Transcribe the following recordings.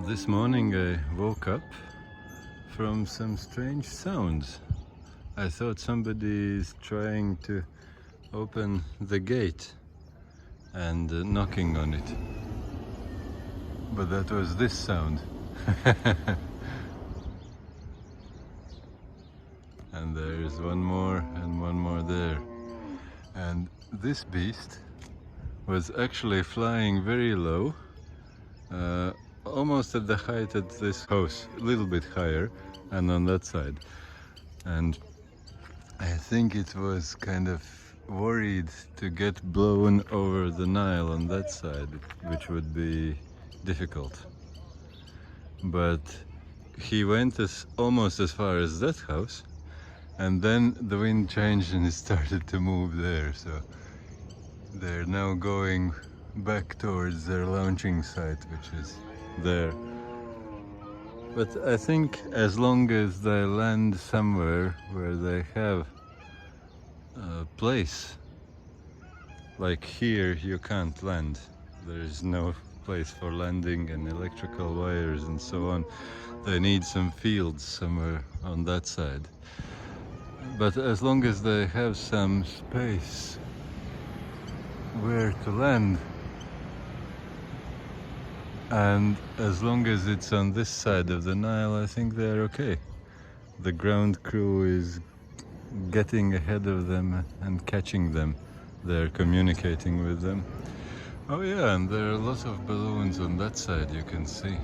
This morning I woke up from some strange sounds. I thought somebody is trying to open the gate and knocking on it. But that was this sound. And there is one more and one more there. And this beast was actually flying very low, uh, almost at the height of this house, a little bit higher, and on that side. And I think it was kind of worried to get blown over the Nile on that side, which would be difficult. But he went almost as far as that house, and then the wind changed and it started to move there. So they're now going back towards their launching site, which is there. But I think as long as they land somewhere where they have a place, like here you can't land. There is no place for landing and electrical wires and so on. They need some fields somewhere on that side. But as long as they have some space where to land, and as long as it's on this side of the Nile, I think they're okay. The ground crew is getting ahead of them and catching them. They're communicating with them. Oh yeah, and there are lots of balloons on that side, you can see.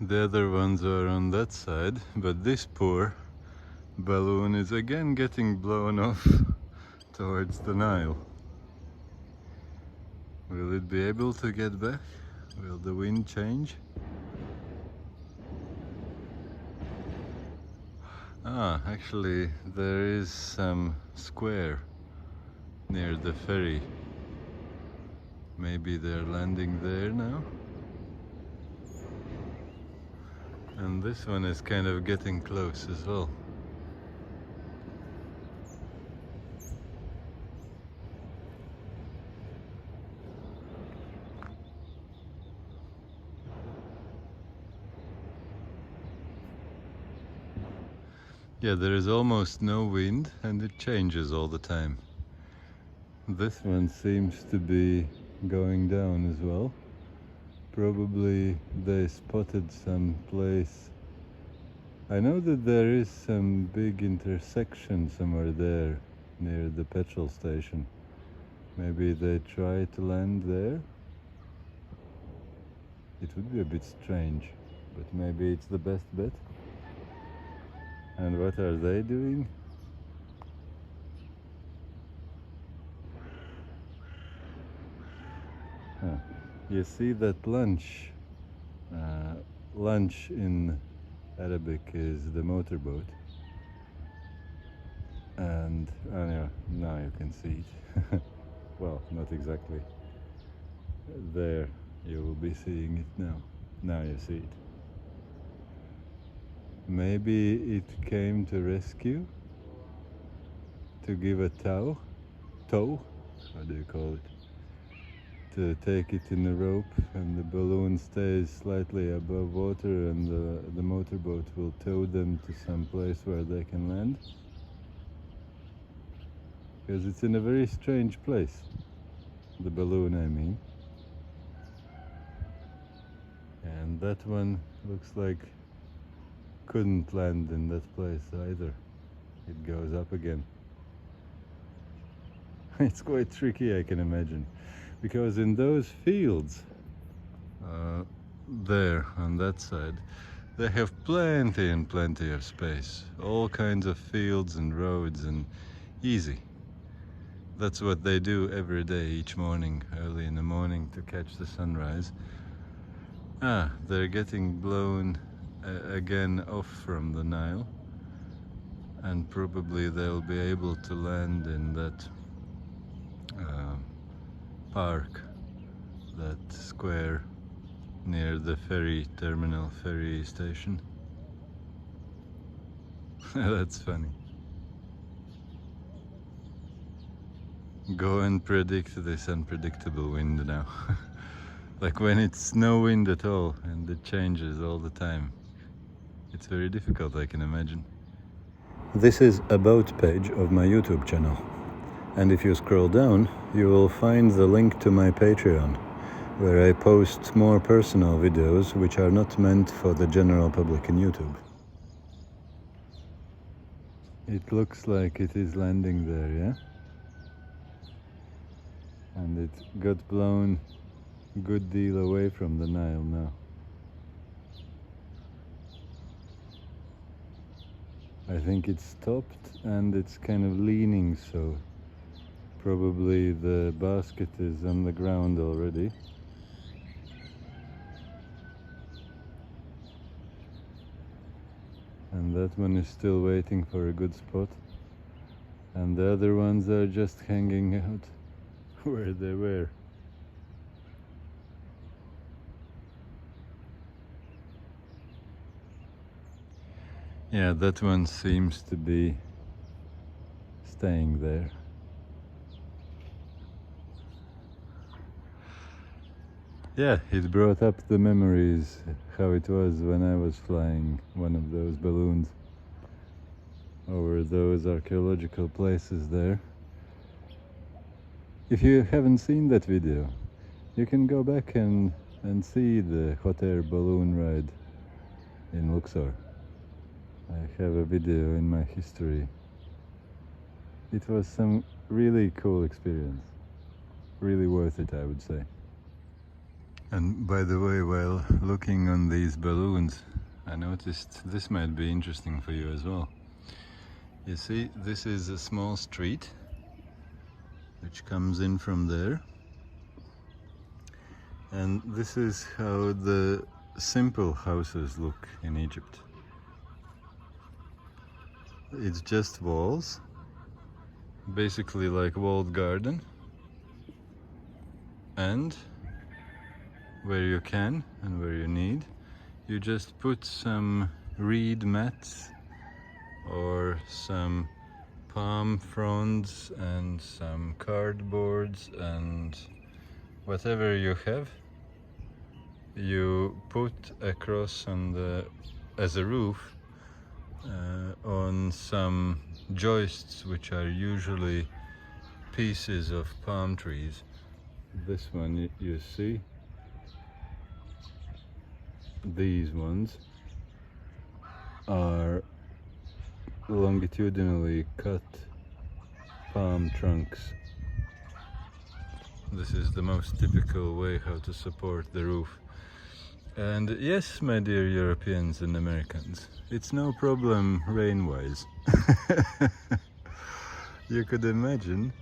The other ones are on that side, but this poor balloon is again getting blown off towards the Nile. Will it be able to get back? Will the wind change? Actually there is some square near the ferry. Maybe they're landing there now. And this one is kind of getting close as well. Yeah, there is almost no wind and it changes all the time. This one seems to be going down as well. Probably they spotted some place. I know that there is some big intersection somewhere there near the petrol station. Maybe they try to land there. It would be a bit strange, but maybe it's the best bet. And what are they doing? You see that lunch? Lunch in Arabic is the motorboat. And yeah, now you can see it. Well, not exactly. There, you will be seeing it now. Now you see it. Maybe it came to rescue, to give a tow, how do you call it? To take it in a rope, and the balloon stays slightly above water, and the motorboat will tow them to some place where they can land. Because it's in a very strange place, the balloon I mean. And that one looks like couldn't land in that place either. It goes up again. It's quite tricky, I can imagine, because in those fields there on that side, they have plenty and plenty of space, all kinds of fields and roads, and easy. That's what they do every day, each morning, early in the morning, to catch the sunrise. They're getting blown again off from the Nile, and probably they'll be able to land in that park, that square near the ferry terminal, ferry station. That's funny. Go and predict this unpredictable wind now. Like when it's no wind at all and it changes all the time. It's very difficult, I can imagine. This is about page of my YouTube channel. And if you scroll down, you will find the link to my Patreon, where I post more personal videos which are not meant for the general public in YouTube. It looks like it is landing there, yeah? And it got blown a good deal away from the Nile now. I think it's stopped and it's kind of leaning, so probably the basket is on the ground already. And that one is still waiting for a good spot. And the other ones are just hanging out where they were. Yeah, that one seems to be staying there. Yeah, it brought up the memories, how it was when I was flying one of those balloons over those archaeological places there. If you haven't seen that video, you can go back and see the hot air balloon ride in Luxor. I have a video in my history. It was some really cool experience. Really worth it, I would say. And by the way, while looking on these balloons, I noticed this might be interesting for you as well. You see, this is a small street which comes in from there. And this is how the simple houses look in Egypt. It's just walls, basically like walled garden, and where you can and where you need, you just put some reed mats or some palm fronds and some cardboards and whatever you have, you put across on the as a roof on some joists, which are usually pieces of palm trees. This one you see, these ones are longitudinally cut palm trunks. This is the most typical way how to support the roof. And yes, my dear Europeans and Americans, it's no problem rain-wise. You could imagine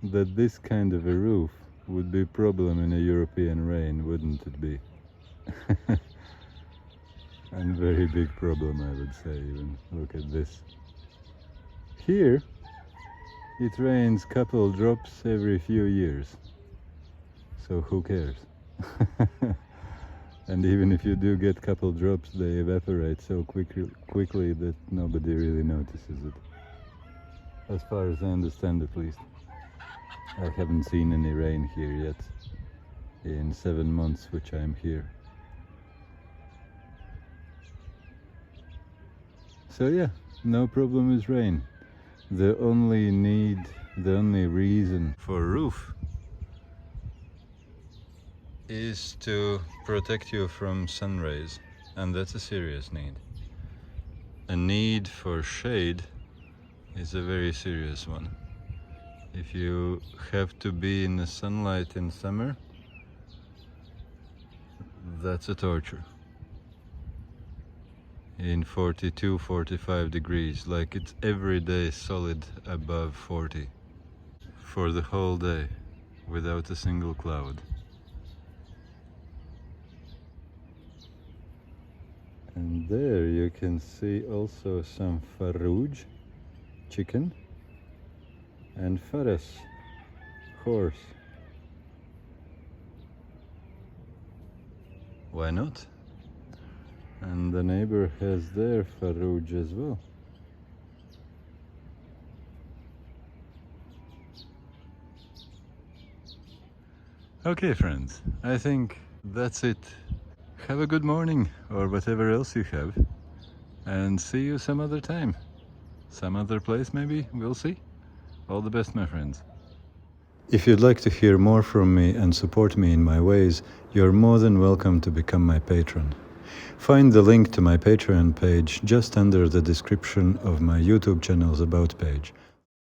that this kind of a roof would be a problem in a European rain, wouldn't it be? And very big problem, I would say, even. Look at this. Here, it rains couple drops every few years. So who cares? And even if you do get couple drops, they evaporate so quickly that nobody really notices it. As far as I understand, at least. I haven't seen any rain here yet in 7 months which I'm here. So yeah, no problem with rain. The only reason for roof is to protect you from sun rays, and that's a serious need. A need for shade is a very serious one. If you have to be in the sunlight in summer, that's a torture. In 42, 45 degrees, like it's every day solid above 40 for the whole day without a single cloud. And there you can see also some farouj, chicken, and faras, horse. why not? And the neighbor has their farouj as well. Okay, friends, I think that's it. Have a good morning, or whatever else you have, and see you some other time. Some other place maybe, we'll see. All the best, my friends. If you'd like to hear more from me and support me in my ways, you're more than welcome to become my patron. Find the link to my Patreon page just under the description of my YouTube channel's About page.